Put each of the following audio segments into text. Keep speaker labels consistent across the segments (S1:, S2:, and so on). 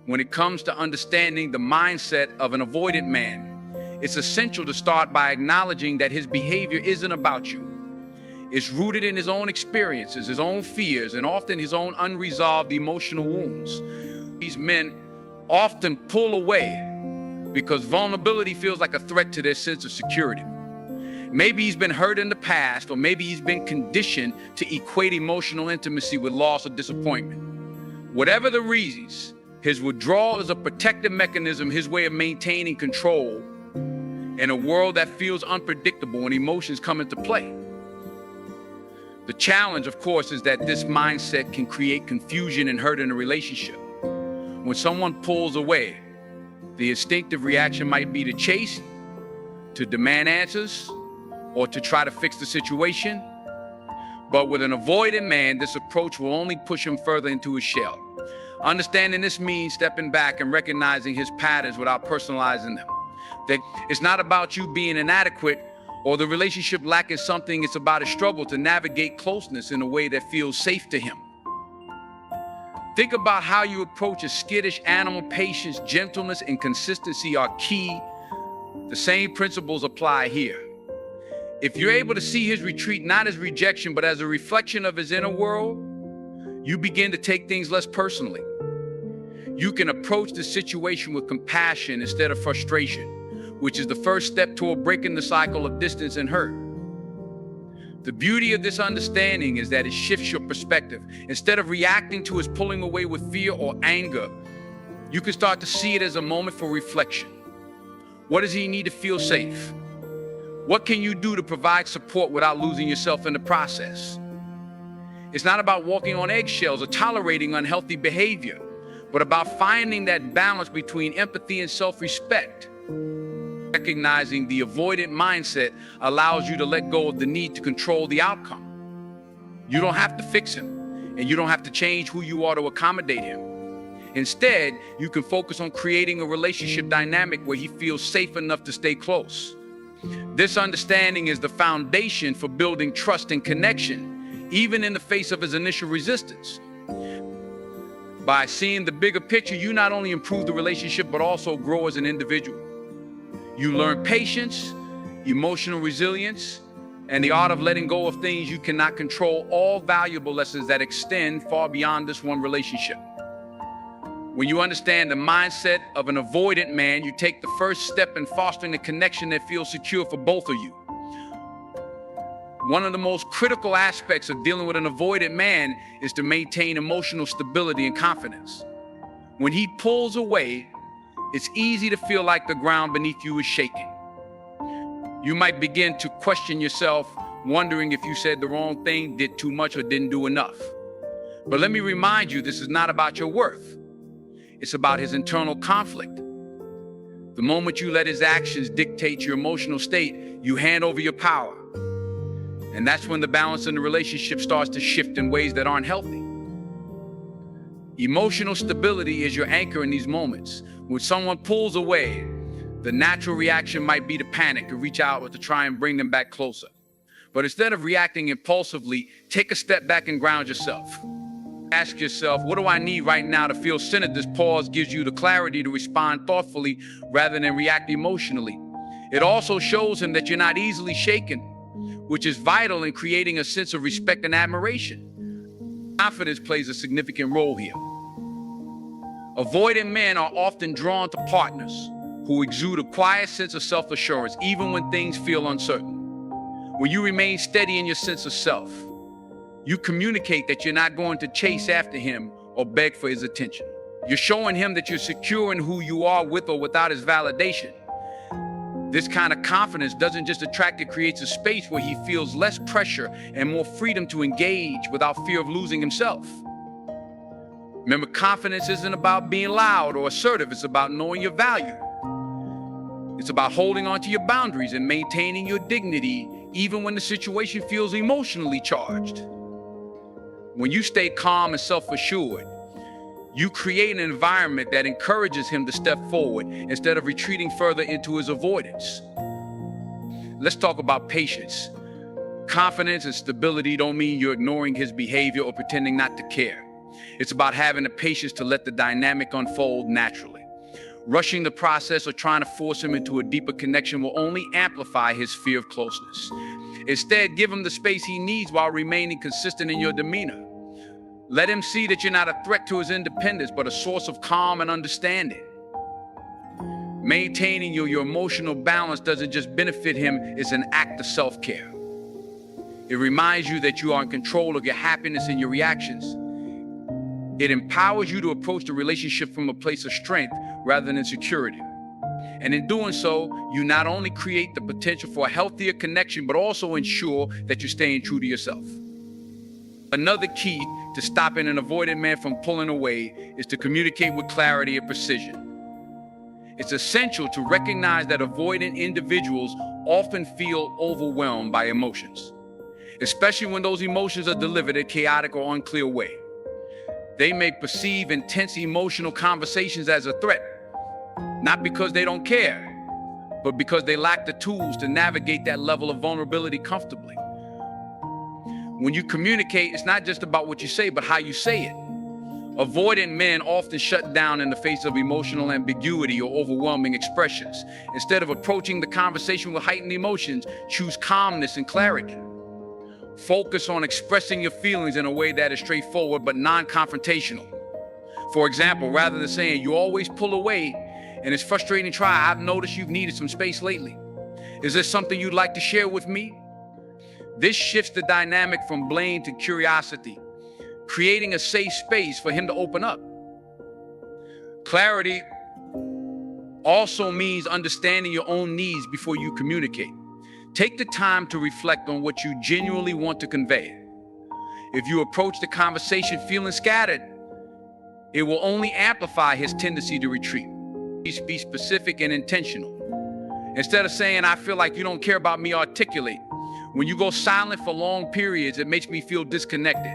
S1: When it comes to understanding the mindset of an avoidant man, it's essential to start by acknowledging that his behavior isn't about you. It's rooted in his own experiences, his own fears, and often his own unresolved emotional wounds. These men often pull away because vulnerability feels like a threat to their sense of security. Maybe he's been hurt in the past, or maybe he's been conditioned to equate emotional intimacy with loss or disappointment. Whatever the reasons, his withdrawal is a protective mechanism, his way of maintaining control in a world that feels unpredictable when emotions come into play. The challenge, of course, is that this mindset can create confusion and hurt in a relationship. When someone pulls away, the instinctive reaction might be to chase, to demand answers, or to try to fix the situation. But with an avoidant man, this approach will only push him further into his shell. Understanding this means stepping back and recognizing his patterns without personalizing them. That it's not about you being inadequate or the relationship lacking something. It's about a struggle to navigate closeness in a way that feels safe to him. Think about how you approach a skittish animal. Patience, gentleness, and consistency are key. The same principles apply here. If you're able to see his retreat not as rejection, but as a reflection of his inner world, you begin to take things less personally. You can approach the situation with compassion instead of frustration, which is the first step toward breaking the cycle of distance and hurt. The beauty of this understanding is that it shifts your perspective. Instead of reacting to his pulling away with fear or anger, you can start to see it as a moment for reflection. What does he need to feel safe? What can you do to provide support without losing yourself in the process? It's not about walking on eggshells or tolerating unhealthy behavior, but about finding that balance between empathy and self-respect. Recognizing the avoidant mindset allows you to let go of the need to control the outcome. You don't have to fix him, and you don't have to change who you are to accommodate him. Instead, you can focus on creating a relationship dynamic where he feels safe enough to stay close. This understanding is the foundation for building trust and connection, even in the face of his initial resistance. By seeing the bigger picture, you not only improve the relationship, but also grow as an individual. You learn patience, emotional resilience, and the art of letting go of things you cannot control, all valuable lessons that extend far beyond this one relationship. When you understand the mindset of an avoidant man, you take the first step in fostering a connection that feels secure for both of you. One of the most critical aspects of dealing with an avoidant man is to maintain emotional stability and confidence. When he pulls away, it's easy to feel like the ground beneath you is shaking. You might begin to question yourself, wondering if you said the wrong thing, did too much, or didn't do enough. But let me remind you, this is not about your worth. It's about his internal conflict. The moment you let his actions dictate your emotional state, you hand over your power. And that's when the balance in the relationship starts to shift in ways that aren't healthy. Emotional stability is your anchor in these moments. When someone pulls away, the natural reaction might be to panic, to reach out, or to try and bring them back closer. But instead of reacting impulsively, take a step back and ground yourself. Ask yourself, what do I need right now to feel centered? This pause gives you the clarity to respond thoughtfully rather than react emotionally. It also shows him that you're not easily shaken, which is vital in creating a sense of respect and admiration. Confidence plays a significant role here. Avoidant men are often drawn to partners who exude a quiet sense of self-assurance, even when things feel uncertain. When you remain steady in your sense of self, you communicate that you're not going to chase after him or beg for his attention. You're showing him that you're secure in who you are with or without his validation. This kind of confidence doesn't just attract, it creates a space where he feels less pressure and more freedom to engage without fear of losing himself. Remember, confidence isn't about being loud or assertive. It's about knowing your value. It's about holding on to your boundaries and maintaining your dignity, even when the situation feels emotionally charged. When you stay calm and self-assured, you create an environment that encourages him to step forward instead of retreating further into his avoidance. Let's talk about patience. Confidence and stability don't mean you're ignoring his behavior or pretending not to care. It's about having the patience to let the dynamic unfold naturally. Rushing the process or trying to force him into a deeper connection will only amplify his fear of closeness. Instead, give him the space he needs while remaining consistent in your demeanor. Let him see that you're not a threat to his independence, but a source of calm and understanding. Maintaining your emotional balance doesn't just benefit him, it's an act of self-care. It reminds you that you are in control of your happiness and your reactions. It empowers you to approach the relationship from a place of strength rather than insecurity. And in doing so, you not only create the potential for a healthier connection, but also ensure that you're staying true to yourself. Another key to stopping an avoidant man from pulling away is to communicate with clarity and precision. It's essential to recognize that avoidant individuals often feel overwhelmed by emotions, especially when those emotions are delivered in a chaotic or unclear way. They may perceive intense emotional conversations as a threat, not because they don't care, but because they lack the tools to navigate that level of vulnerability comfortably. When you communicate, it's not just about what you say, but how you say it. Avoidant men often shut down in the face of emotional ambiguity or overwhelming expressions. Instead of approaching the conversation with heightened emotions, choose calmness and clarity. Focus on expressing your feelings in a way that is straightforward but non-confrontational. For example, rather than saying, "You always pull away and it's frustrating to try, I've noticed you've needed some space lately. Is there something you'd like to share with me?" This shifts the dynamic from blame to curiosity, creating a safe space for him to open up. Clarity also means understanding your own needs before you communicate. Take the time to reflect on what you genuinely want to convey. If you approach the conversation feeling scattered, it will only amplify his tendency to retreat. Please be specific and intentional. Instead of saying, "I feel like you don't care about me," articulate, "When you go silent for long periods, it makes me feel disconnected.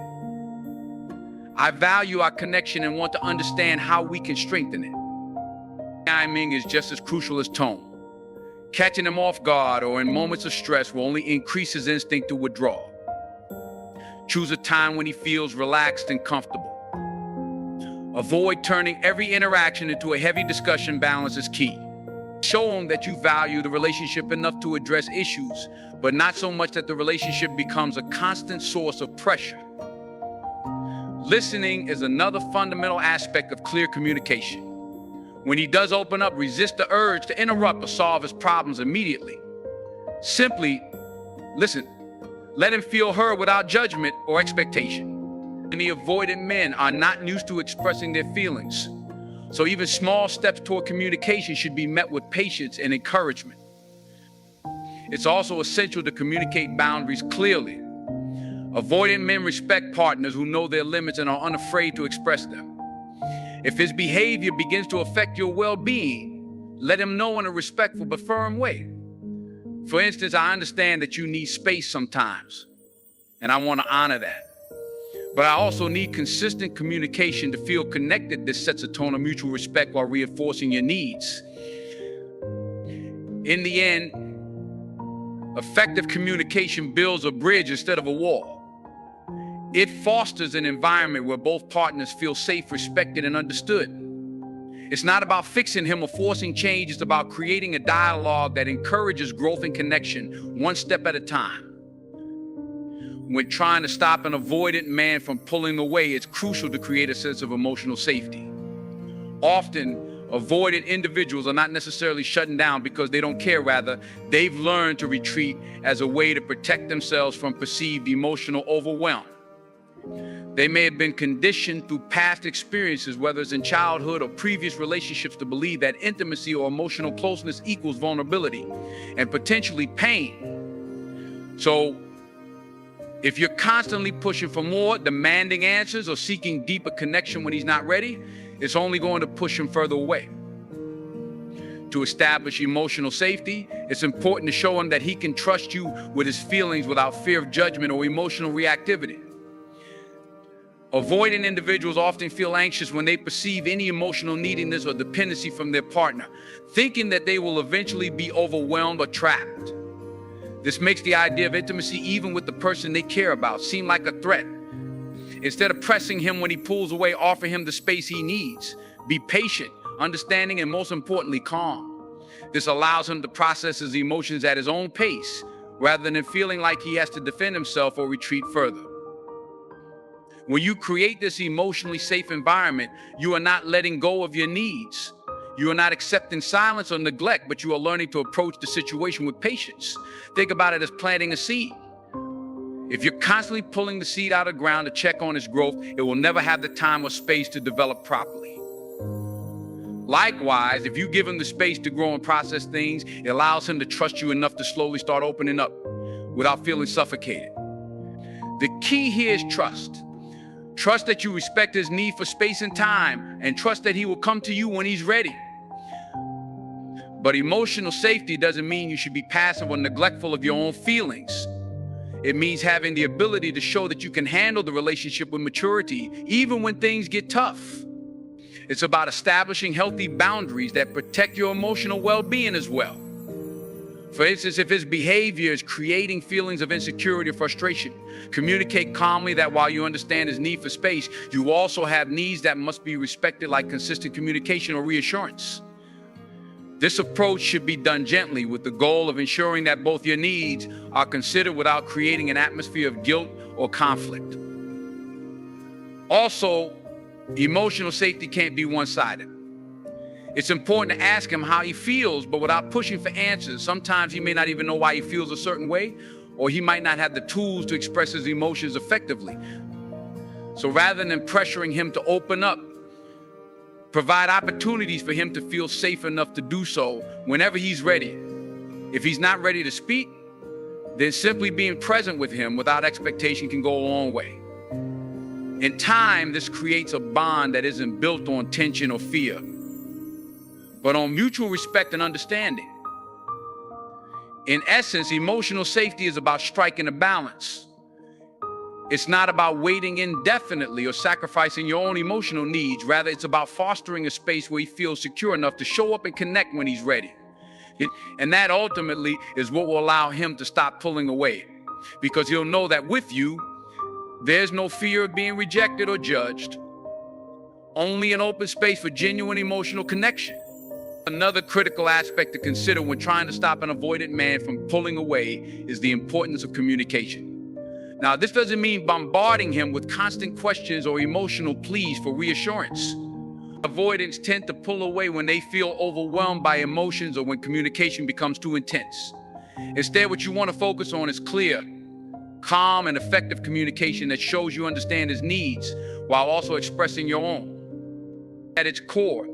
S1: I value our connection and want to understand how we can strengthen it." Timing is just as crucial as tone. Catching him off guard or in moments of stress will only increase his instinct to withdraw. Choose a time when he feels relaxed and comfortable. Avoid turning every interaction into a heavy discussion. Balance is key. Show him that you value the relationship enough to address issues, but not so much that the relationship becomes a constant source of pressure. Listening is another fundamental aspect of clear communication. When he does open up, resist the urge to interrupt or solve his problems immediately. Simply listen. Let him feel heard without judgment or expectation. Many avoidant men are not used to expressing their feelings, so even small steps toward communication should be met with patience and encouragement. It's also essential to communicate boundaries clearly. Avoidant men respect partners who know their limits and are unafraid to express them. If his behavior begins to affect your well-being, let him know in a respectful but firm way. For instance, "I understand that you need space sometimes, and I want to honor that. But I also need consistent communication to feel connected." This sets a tone of mutual respect while reinforcing your needs. In the end, effective communication builds a bridge instead of a wall. It fosters an environment where both partners feel safe, respected, and understood. It's not about fixing him or forcing change. It's about creating a dialogue that encourages growth and connection, one step at a time. When trying to stop an avoidant man from pulling away, it's crucial to create a sense of emotional safety. Often, avoidant individuals are not necessarily shutting down because they don't care. Rather, they've learned to retreat as a way to protect themselves from perceived emotional overwhelm. They may have been conditioned through past experiences, whether it's in childhood or previous relationships, to believe that intimacy or emotional closeness equals vulnerability and potentially pain. So, if you're constantly pushing for more, demanding answers, or seeking deeper connection when he's not ready, it's only going to push him further away. To establish emotional safety, it's important to show him that he can trust you with his feelings without fear of judgment or emotional reactivity. Avoidant individuals often feel anxious when they perceive any emotional neediness or dependency from their partner, thinking that they will eventually be overwhelmed or trapped. This makes the idea of intimacy, even with the person they care about, seem like a threat. Instead of pressing him when he pulls away, offer him the space he needs. Be patient, understanding, and most importantly, calm. This allows him to process his emotions at his own pace, rather than feeling like he has to defend himself or retreat further. When you create this emotionally safe environment, you are not letting go of your needs. You are not accepting silence or neglect, but you are learning to approach the situation with patience. Think about it as planting a seed. If you're constantly pulling the seed out of the ground to check on its growth, it will never have the time or space to develop properly. Likewise, if you give him the space to grow and process things, it allows him to trust you enough to slowly start opening up without feeling suffocated. The key here is trust. Trust that you respect his need for space and time, and trust that he will come to you when he's ready. But emotional safety doesn't mean you should be passive or neglectful of your own feelings. It means having the ability to show that you can handle the relationship with maturity, even when things get tough. It's about establishing healthy boundaries that protect your emotional well-being as well. For instance, if his behavior is creating feelings of insecurity or frustration, communicate calmly that while you understand his need for space, you also have needs that must be respected, like consistent communication or reassurance. This approach should be done gently, with the goal of ensuring that both your needs are considered without creating an atmosphere of guilt or conflict. Also, emotional safety can't be one-sided. It's important to ask him how he feels, but without pushing for answers. Sometimes he may not even know why he feels a certain way, or he might not have the tools to express his emotions effectively. So rather than pressuring him to open up, provide opportunities for him to feel safe enough to do so whenever he's ready. If he's not ready to speak, then simply being present with him without expectation can go a long way. In time, this creates a bond that isn't built on tension or fear, but on mutual respect and understanding. In essence, emotional safety is about striking a balance. It's not about waiting indefinitely or sacrificing your own emotional needs. Rather, it's about fostering a space where he feels secure enough to show up and connect when he's ready. And that ultimately is what will allow him to stop pulling away, because he'll know that with you, there's no fear of being rejected or judged, only an open space for genuine emotional connection. Another critical aspect to consider when trying to stop an avoidant man from pulling away is the importance of communication. Now, this doesn't mean bombarding him with constant questions or emotional pleas for reassurance. Avoidants tend to pull away when they feel overwhelmed by emotions or when communication becomes too intense. Instead, what you want to focus on is clear, calm, and effective communication that shows you understand his needs while also expressing your own. At its core,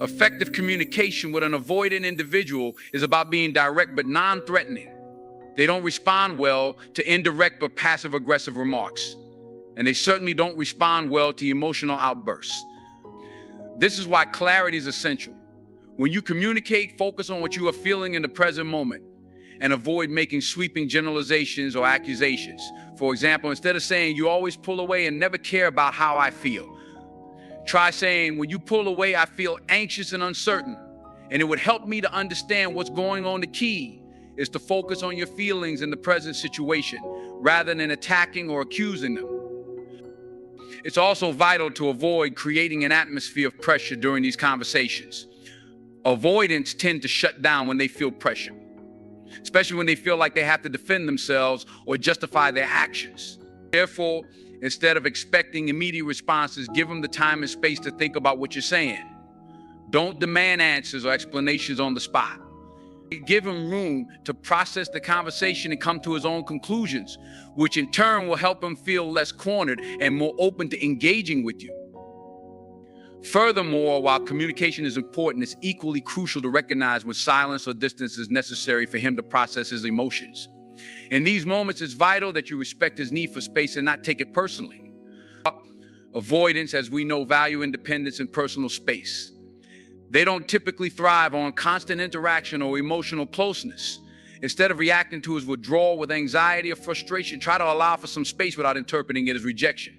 S1: effective communication with an avoidant individual is about being direct but non-threatening. They don't respond well to indirect or passive-aggressive remarks, and they certainly don't respond well to emotional outbursts. This is why clarity is essential. When you communicate, focus on what you are feeling in the present moment and avoid making sweeping generalizations or accusations. For example, instead of saying, "You always pull away and never care about how I feel," try saying, "When you pull away, I feel anxious and uncertain, and it would help me to understand what's going on." The key is to focus on your feelings in the present situation, rather than attacking or accusing them. It's also vital to avoid creating an atmosphere of pressure during these conversations. Avoidants tend to shut down when they feel pressure, especially when they feel like they have to defend themselves or justify their actions. Therefore, instead of expecting immediate responses, give them the time and space to think about what you're saying. Don't demand answers or explanations on the spot. Give him room to process the conversation and come to his own conclusions, which in turn will help him feel less cornered and more open to engaging with you. Furthermore, while communication is important, it's equally crucial to recognize when silence or distance is necessary for him to process his emotions. In these moments, it's vital that you respect his need for space and not take it personally. Avoidance, as we know, value independence and personal space. They don't typically thrive on constant interaction or emotional closeness. Instead of reacting to his withdrawal with anxiety or frustration, try to allow for some space without interpreting it as rejection.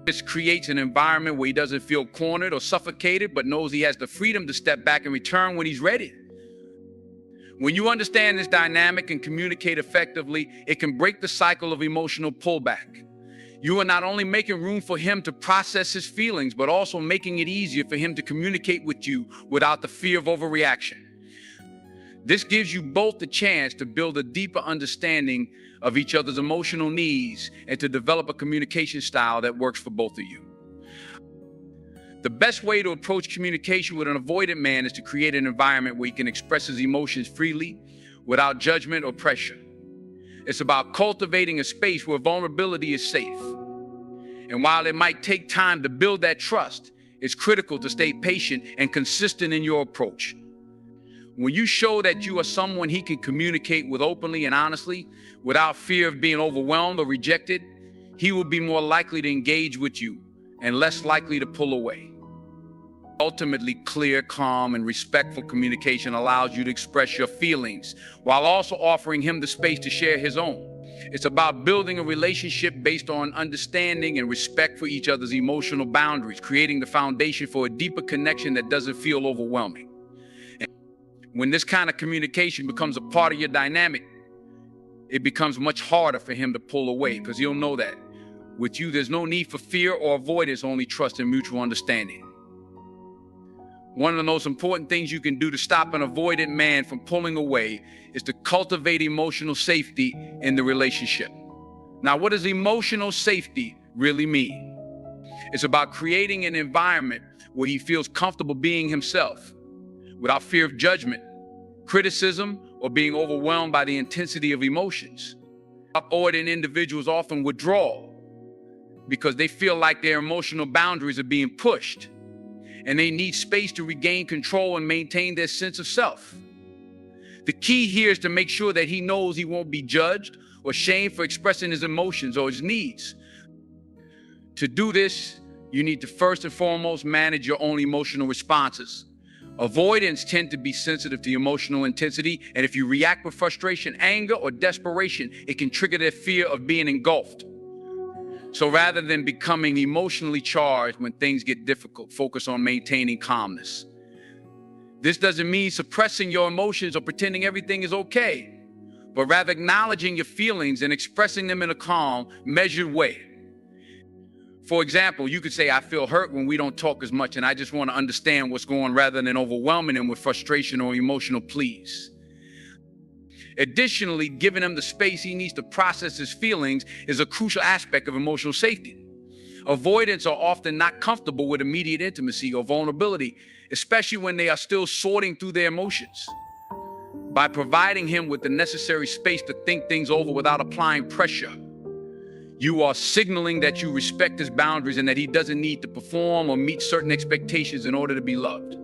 S1: This creates an environment where he doesn't feel cornered or suffocated, but knows he has the freedom to step back and return when he's ready. When you understand this dynamic and communicate effectively, it can break the cycle of emotional pullback. You are not only making room for him to process his feelings, but also making it easier for him to communicate with you without the fear of overreaction. This gives you both the chance to build a deeper understanding of each other's emotional needs and to develop a communication style that works for both of you. The best way to approach communication with an avoidant man is to create an environment where he can express his emotions freely without judgment or pressure. It's about cultivating a space where vulnerability is safe. And while it might take time to build that trust, it's critical to stay patient and consistent in your approach. When you show that you are someone he can communicate with openly and honestly, without fear of being overwhelmed or rejected, he will be more likely to engage with you and less likely to pull away. Ultimately, clear, calm, and respectful communication allows you to express your feelings while also offering him the space to share his own. It's about building a relationship based on understanding and respect for each other's emotional boundaries, creating the foundation for a deeper connection that doesn't feel overwhelming. And when this kind of communication becomes a part of your dynamic, it becomes much harder for him to pull away because he'll know that with you, there's no need for fear or avoidance, only trust and mutual understanding. One of the most important things you can do to stop an avoidant man from pulling away is to cultivate emotional safety in the relationship. Now, what does emotional safety really mean? It's about creating an environment where he feels comfortable being himself, without fear of judgment, criticism, or being overwhelmed by the intensity of emotions. Avoidant individuals often withdraw because they feel like their emotional boundaries are being pushed, and they need space to regain control and maintain their sense of self. The key here is to make sure that he knows he won't be judged or shamed for expressing his emotions or his needs. To do this, you need to first and foremost manage your own emotional responses. Avoidants tend to be sensitive to emotional intensity, and if you react with frustration, anger, or desperation, it can trigger their fear of being engulfed. So rather than becoming emotionally charged when things get difficult, focus on maintaining calmness. This doesn't mean suppressing your emotions or pretending everything is okay, but rather acknowledging your feelings and expressing them in a calm, measured way. For example, you could say, I feel hurt when we don't talk as much, and I just want to understand what's going on rather than overwhelming him with frustration or emotional pleas. Additionally, giving him the space he needs to process his feelings is a crucial aspect of emotional safety. Avoidants are often not comfortable with immediate intimacy or vulnerability, especially when they are still sorting through their emotions. By providing him with the necessary space to think things over without applying pressure, you are signaling that you respect his boundaries and that he doesn't need to perform or meet certain expectations in order to be loved.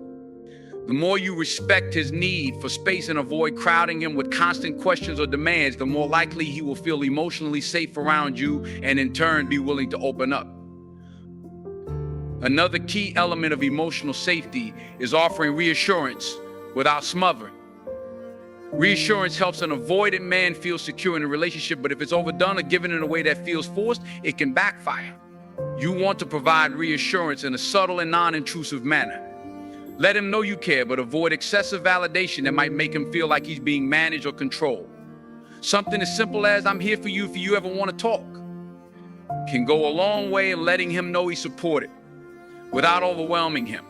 S1: The more you respect his need for space and avoid crowding him with constant questions or demands, the more likely he will feel emotionally safe around you and in turn be willing to open up. Another key element of emotional safety is offering reassurance without smothering. Reassurance helps an avoidant man feel secure in a relationship, but if it's overdone or given in a way that feels forced, it can backfire. You want to provide reassurance in a subtle and non-intrusive manner. Let him know you care, but avoid excessive validation that might make him feel like he's being managed or controlled. Something as simple as, I'm here for you if you ever want to talk, can go a long way in letting him know he's supported without overwhelming him.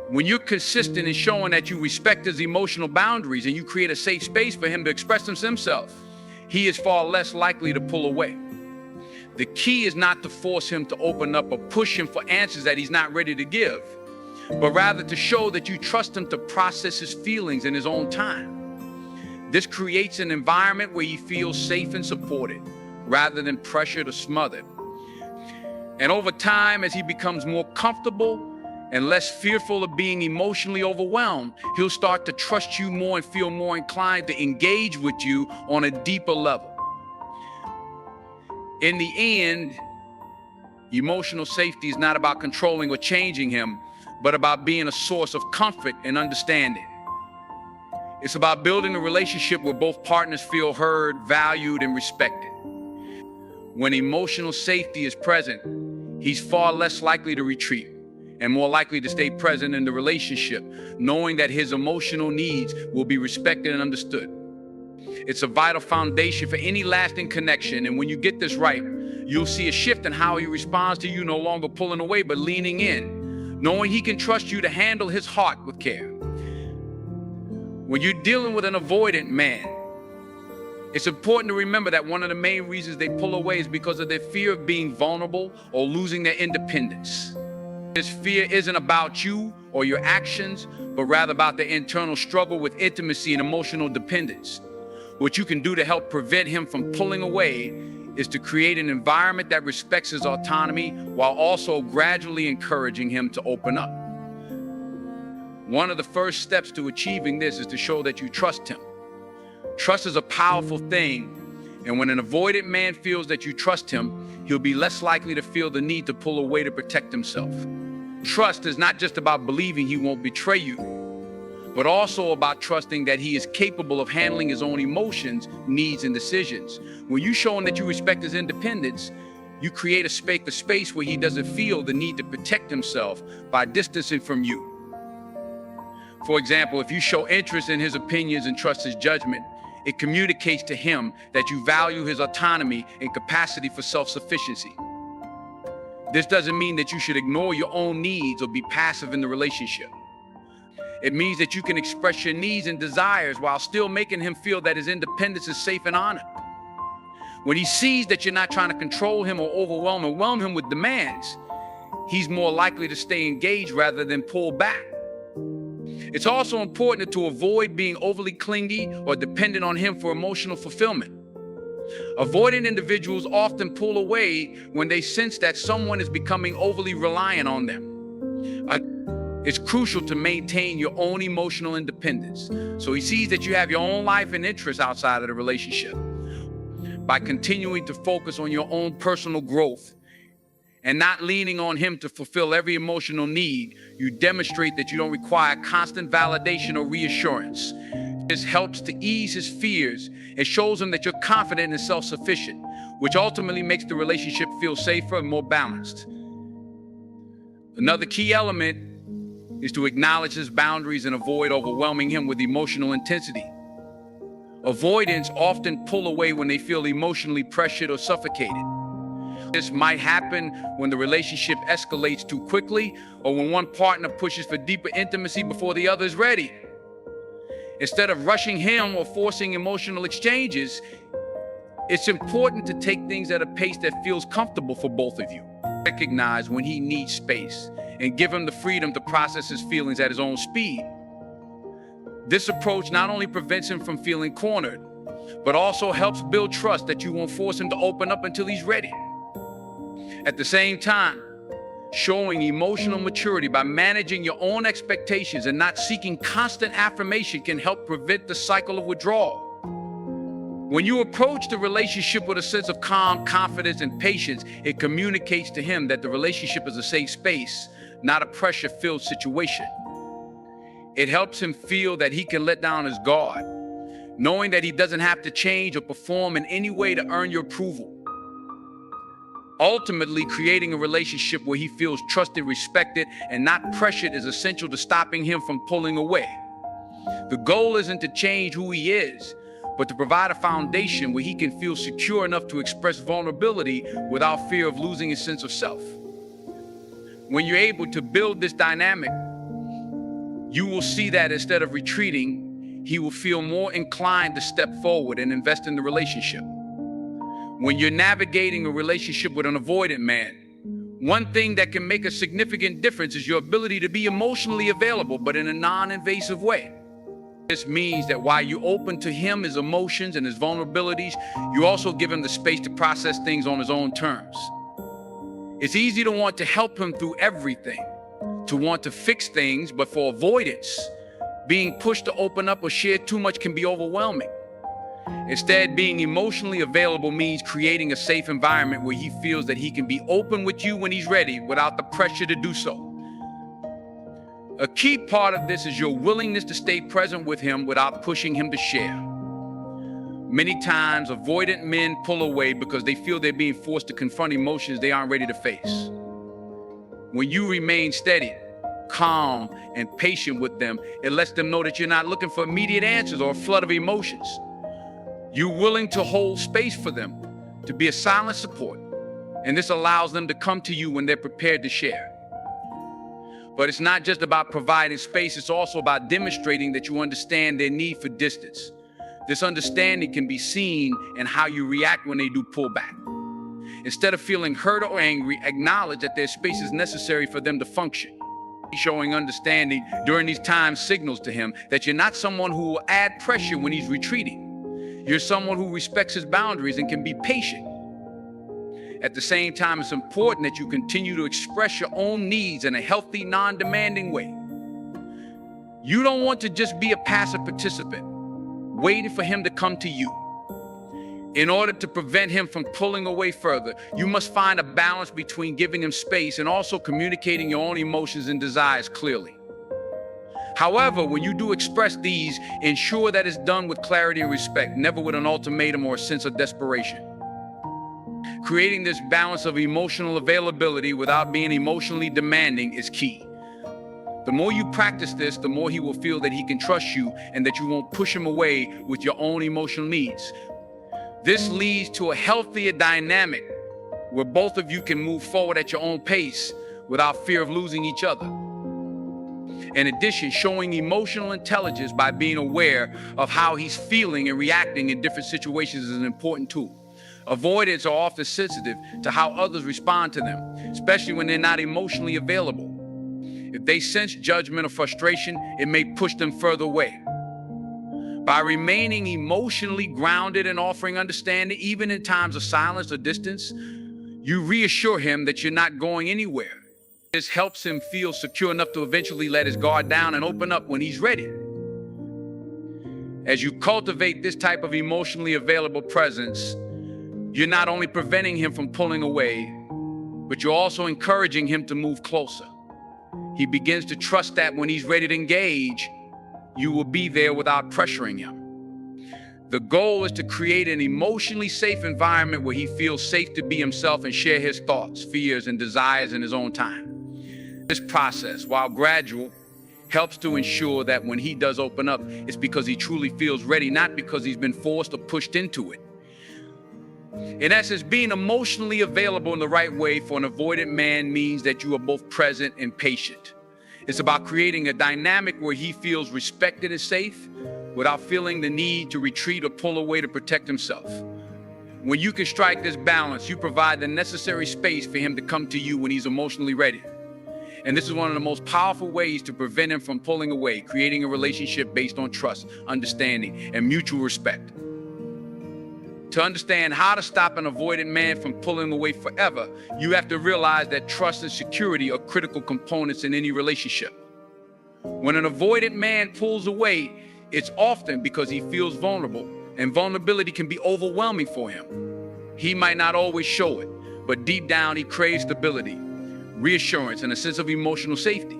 S1: When you're consistent in showing that you respect his emotional boundaries and you create a safe space for him to express himself, he is far less likely to pull away. The key is not to force him to open up or push him for answers that he's not ready to give, but rather to show that you trust him to process his feelings in his own time. This creates an environment where he feels safe and supported, rather than pressured or smothered. And over time, as he becomes more comfortable and less fearful of being emotionally overwhelmed, he'll start to trust you more and feel more inclined to engage with you on a deeper level. In the end, emotional safety is not about controlling or changing him, but about being a source of comfort and understanding. It's about building a relationship where both partners feel heard, valued, and respected. When emotional safety is present, he's far less likely to retreat and more likely to stay present in the relationship, knowing that his emotional needs will be respected and understood. It's a vital foundation for any lasting connection, and when you get this right, You'll see a shift in how he responds to you, no longer pulling away, but leaning in, knowing he can trust you to handle his heart with care. When you're dealing with an avoidant man, it's important to remember that one of the main reasons they pull away is because of their fear of being vulnerable or losing their independence. This fear isn't about you or your actions, but rather about their internal struggle with intimacy and emotional dependence. What you can do to help prevent him from pulling away is to create an environment that respects his autonomy while also gradually encouraging him to open up. One of the first steps to achieving this is to show that you trust him. Trust is a powerful thing, and when an avoidant man feels that you trust him, he'll be less likely to feel the need to pull away to protect himself. Trust is not just about believing he won't betray you, but also about trusting that he is capable of handling his own emotions, needs, and decisions. When you show him that you respect his independence, you create a space where he doesn't feel the need to protect himself by distancing from you. For example, if you show interest in his opinions and trust his judgment, it communicates to him that you value his autonomy and capacity for self-sufficiency. This doesn't mean that you should ignore your own needs or be passive in the relationship. It means that you can express your needs and desires while still making him feel that his independence is safe and honored. When he sees that you're not trying to control him or overwhelm him with demands, he's more likely to stay engaged rather than pull back. It's also important to avoid being overly clingy or dependent on him for emotional fulfillment. Avoidant individuals often pull away when they sense that someone is becoming overly reliant on them. It's crucial to maintain your own emotional independence, so he sees that you have your own life and interests outside of the relationship. By continuing to focus on your own personal growth and not leaning on him to fulfill every emotional need, you demonstrate that you don't require constant validation or reassurance. This helps to ease his fears and shows him that you're confident and self-sufficient, which ultimately makes the relationship feel safer and more balanced. Another key element is to acknowledge his boundaries and avoid overwhelming him with emotional intensity. Avoidants often pull away when they feel emotionally pressured or suffocated. This might happen when the relationship escalates too quickly or when one partner pushes for deeper intimacy before the other is ready. Instead of rushing him or forcing emotional exchanges, it's important to take things at a pace that feels comfortable for both of you. Recognize when he needs space and give him the freedom to process his feelings at his own speed. This approach not only prevents him from feeling cornered, but also helps build trust that you won't force him to open up until he's ready. At the same time, showing emotional maturity by managing your own expectations and not seeking constant affirmation can help prevent the cycle of withdrawal. When you approach the relationship with a sense of calm, confidence, and patience, it communicates to him that the relationship is a safe space, not a pressure-filled situation. It helps him feel that he can let down his guard, knowing that he doesn't have to change or perform in any way to earn your approval. Ultimately, creating a relationship where he feels trusted, respected, and not pressured is essential to stopping him from pulling away. The goal isn't to change who he is, but to provide a foundation where he can feel secure enough to express vulnerability without fear of losing his sense of self. When you're able to build this dynamic, you will see that instead of retreating, he will feel more inclined to step forward and invest in the relationship. When you're navigating a relationship with an avoidant man, one thing that can make a significant difference is your ability to be emotionally available, but in a non-invasive way. This means that while you open to him his emotions and his vulnerabilities, you also give him the space to process things on his own terms. It's easy to want to help him through everything, to want to fix things, but for avoidance, being pushed to open up or share too much can be overwhelming. Instead, being emotionally available means creating a safe environment where he feels that he can be open with you when he's ready without the pressure to do so. A key part of this is your willingness to stay present with him without pushing him to share. Many times, avoidant men pull away because they feel they're being forced to confront emotions they aren't ready to face. When you remain steady, calm, and patient with them, it lets them know that you're not looking for immediate answers or a flood of emotions. You're willing to hold space for them, to be a silent support. And this allows them to come to you when they're prepared to share. But it's not just about providing space, it's also about demonstrating that you understand their need for distance. This understanding can be seen in how you react when they do pull back. Instead of feeling hurt or angry, acknowledge that their space is necessary for them to function. Showing understanding during these times signals to him that you're not someone who will add pressure when he's retreating. You're someone who respects his boundaries and can be patient. At the same time, it's important that you continue to express your own needs in a healthy, non-demanding way. You don't want to just be a passive participant, waiting for him to come to you. In order to prevent him from pulling away further, you must find a balance between giving him space and also communicating your own emotions and desires clearly. However, when you do express these, ensure that it's done with clarity and respect, never with an ultimatum or a sense of desperation. Creating this balance of emotional availability without being emotionally demanding is key. The more you practice this, the more he will feel that he can trust you and that you won't push him away with your own emotional needs. This leads to a healthier dynamic where both of you can move forward at your own pace without fear of losing each other. In addition, showing emotional intelligence by being aware of how he's feeling and reacting in different situations is an important tool. Avoidants are often sensitive to how others respond to them, especially when they're not emotionally available. If they sense judgment or frustration, it may push them further away. By remaining emotionally grounded and offering understanding, even in times of silence or distance, you reassure him that you're not going anywhere. This helps him feel secure enough to eventually let his guard down and open up when he's ready. As you cultivate this type of emotionally available presence, you're not only preventing him from pulling away, but you're also encouraging him to move closer. He begins to trust that when he's ready to engage, you will be there without pressuring him. The goal is to create an emotionally safe environment where he feels safe to be himself and share his thoughts, fears, and desires in his own time. This process, while gradual, helps to ensure that when he does open up, it's because he truly feels ready, not because he's been forced or pushed into it. In essence, being emotionally available in the right way for an avoidant man means that you are both present and patient. It's about creating a dynamic where he feels respected and safe without feeling the need to retreat or pull away to protect himself. When you can strike this balance, you provide the necessary space for him to come to you when he's emotionally ready. And this is one of the most powerful ways to prevent him from pulling away, creating a relationship based on trust, understanding, and mutual respect. To understand how to stop an avoidant man from pulling away forever, you have to realize that trust and security are critical components in any relationship. When an avoidant man pulls away, it's often because he feels vulnerable, and vulnerability can be overwhelming for him. He might not always show it, but deep down he craves stability, reassurance, and a sense of emotional safety.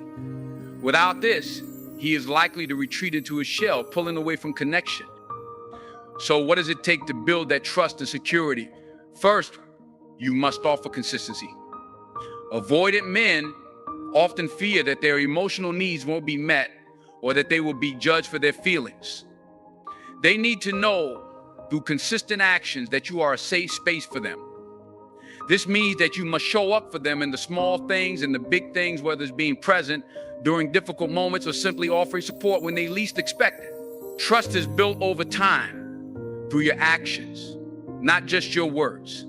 S1: Without this, he is likely to retreat into his shell, pulling away from connection. So what does it take to build that trust and security? First, you must offer consistency. Avoidant men often fear that their emotional needs won't be met or that they will be judged for their feelings. They need to know through consistent actions that you are a safe space for them. This means that you must show up for them in the small things and the big things, whether it's being present during difficult moments or simply offering support when they least expect it. Trust is built over time through your actions, not just your words.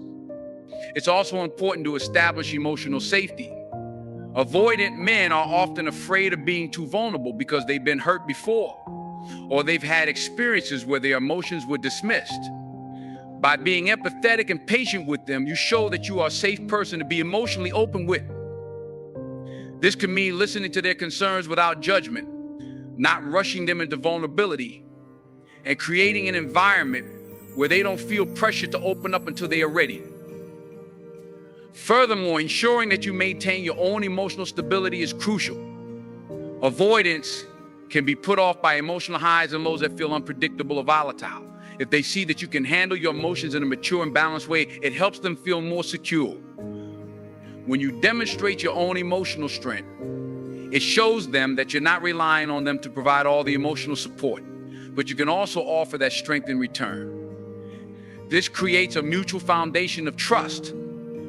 S1: It's also important to establish emotional safety. Avoidant men are often afraid of being too vulnerable because they've been hurt before, or they've had experiences where their emotions were dismissed. By being empathetic and patient with them, you show that you are a safe person to be emotionally open with. This can mean listening to their concerns without judgment, not rushing them into vulnerability, and creating an environment where they don't feel pressure to open up until they are ready. Furthermore, ensuring that you maintain your own emotional stability is crucial. Avoidance can be put off by emotional highs and lows that feel unpredictable or volatile. If they see that you can handle your emotions in a mature and balanced way, it helps them feel more secure. When you demonstrate your own emotional strength, it shows them that you're not relying on them to provide all the emotional support, but you can also offer that strength in return. This creates a mutual foundation of trust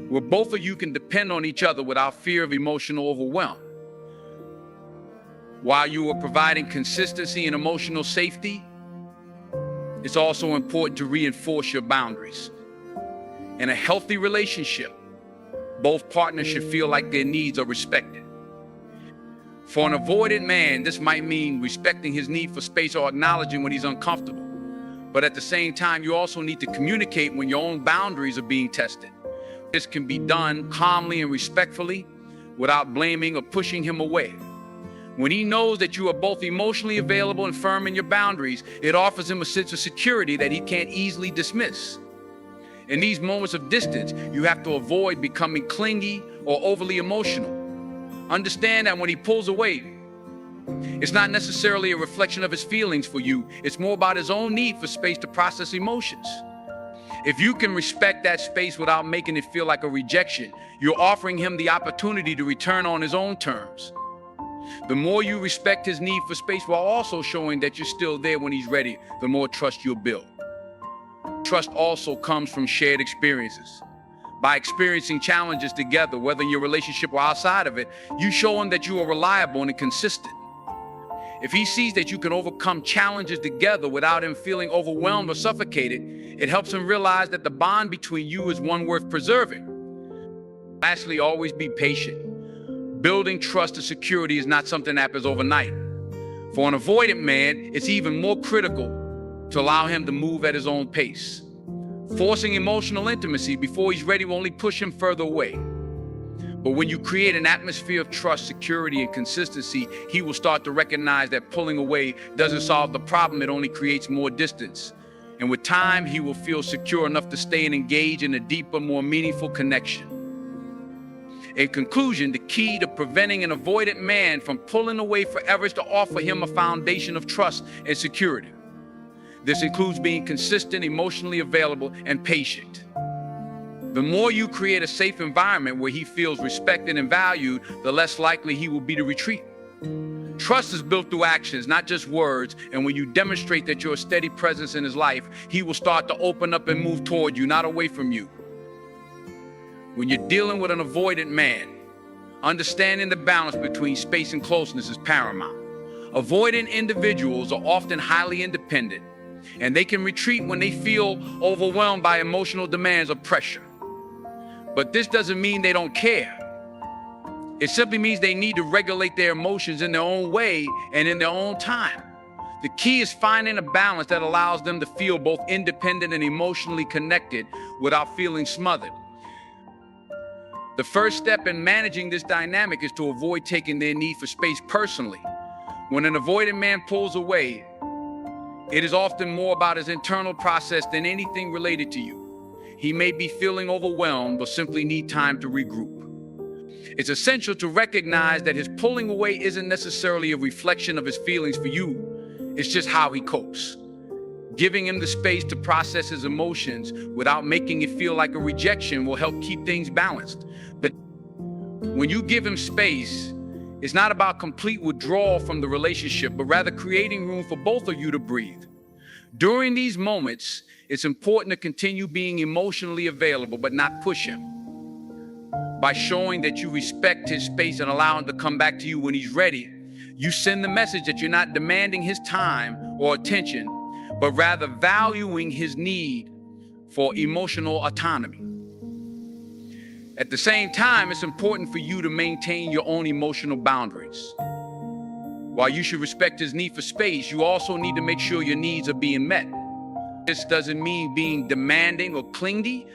S1: where both of you can depend on each other without fear of emotional overwhelm. While you are providing consistency and emotional safety, it's also important to reinforce your boundaries. In a healthy relationship, both partners should feel like their needs are respected. For an avoidant man, this might mean respecting his need for space or acknowledging when he's uncomfortable. But at the same time, you also need to communicate when your own boundaries are being tested. This can be done calmly and respectfully without blaming or pushing him away. When he knows that you are both emotionally available and firm in your boundaries, it offers him a sense of security that he can't easily dismiss. In these moments of distance, you have to avoid becoming clingy or overly emotional. Understand that when he pulls away, it's not necessarily a reflection of his feelings for you. It's more about his own need for space to process emotions. If you can respect that space without making it feel like a rejection, you're offering him the opportunity to return on his own terms. The more you respect his need for space while also showing that you're still there when he's ready, the more trust you'll build. Trust also comes from shared experiences. By experiencing challenges together, whether in your relationship or outside of it, you show him that you are reliable and consistent. If he sees that you can overcome challenges together without him feeling overwhelmed or suffocated, it helps him realize that the bond between you is one worth preserving. Lastly, always be patient. Building trust and security is not something that happens overnight. For an avoidant man, it's even more critical to allow him to move at his own pace. Forcing emotional intimacy before he's ready will only push him further away. But when you create an atmosphere of trust, security, and consistency, he will start to recognize that pulling away doesn't solve the problem, it only creates more distance. And with time, he will feel secure enough to stay and engage in a deeper, more meaningful connection. In conclusion, the key to preventing an avoidant man from pulling away forever is to offer him a foundation of trust and security. This includes being consistent, emotionally available, and patient. The more you create a safe environment where he feels respected and valued, the less likely he will be to retreat. Trust is built through actions, not just words, and when you demonstrate that you're a steady presence in his life, he will start to open up and move toward you, not away from you. When you're dealing with an avoidant man, understanding the balance between space and closeness is paramount. Avoidant individuals are often highly independent, and they can retreat when they feel overwhelmed by emotional demands or pressure. But this doesn't mean they don't care. It simply means they need to regulate their emotions in their own way and in their own time. The key is finding a balance that allows them to feel both independent and emotionally connected without feeling smothered. The first step in managing this dynamic is to avoid taking their need for space personally. When an avoidant man pulls away, it is often more about his internal process than anything related to you. He may be feeling overwhelmed or simply need time to regroup. It's essential to recognize that his pulling away isn't necessarily a reflection of his feelings for you. It's just how he copes. Giving him the space to process his emotions without making it feel like a rejection will help keep things balanced. But when you give him space, it's not about complete withdrawal from the relationship, but rather creating room for both of you to breathe. During these moments, it's important to continue being emotionally available, but not push him. By showing that you respect his space and allow him to come back to you when he's ready, you send the message that you're not demanding his time or attention, but rather valuing his need for emotional autonomy. At the same time, it's important for you to maintain your own emotional boundaries. While you should respect his need for space, you also need to make sure your needs are being met. This doesn't mean being demanding or clingy,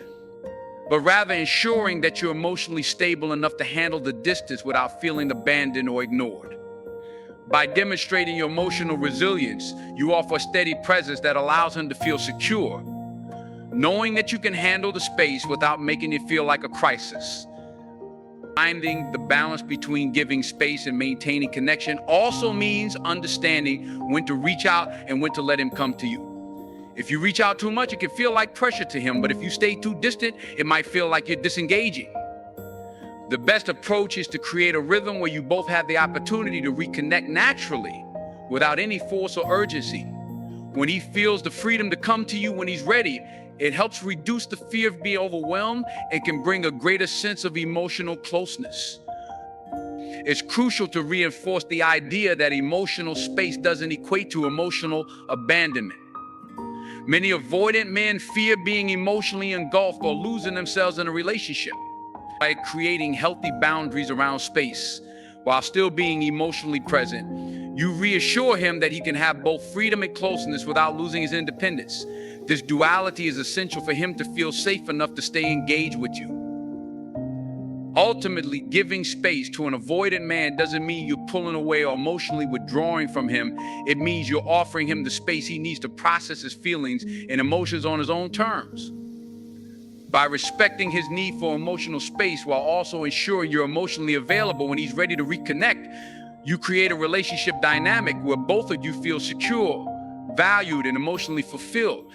S1: but rather ensuring that you're emotionally stable enough to handle the distance without feeling abandoned or ignored. By demonstrating your emotional resilience, you offer a steady presence that allows him to feel secure, knowing that you can handle the space without making it feel like a crisis. Finding the balance between giving space and maintaining connection also means understanding when to reach out and when to let him come to you. If you reach out too much, it can feel like pressure to him, but if you stay too distant, it might feel like you're disengaging. The best approach is to create a rhythm where you both have the opportunity to reconnect naturally without any force or urgency. When he feels the freedom to come to you when he's ready, It helps reduce the fear of being overwhelmed and can bring a greater sense of emotional closeness. It's crucial to reinforce the idea that emotional space doesn't equate to emotional abandonment. Many avoidant men fear being emotionally engulfed or losing themselves in a relationship. By creating healthy boundaries around space while still being emotionally present, you reassure him that he can have both freedom and closeness without losing his independence. This duality is essential for him to feel safe enough to stay engaged with you. Ultimately, giving space to an avoidant man doesn't mean you're pulling away or emotionally withdrawing from him. It means you're offering him the space he needs to process his feelings and emotions on his own terms. By respecting his need for emotional space while also ensuring you're emotionally available when he's ready to reconnect, you create a relationship dynamic where both of you feel secure, valued, and emotionally fulfilled.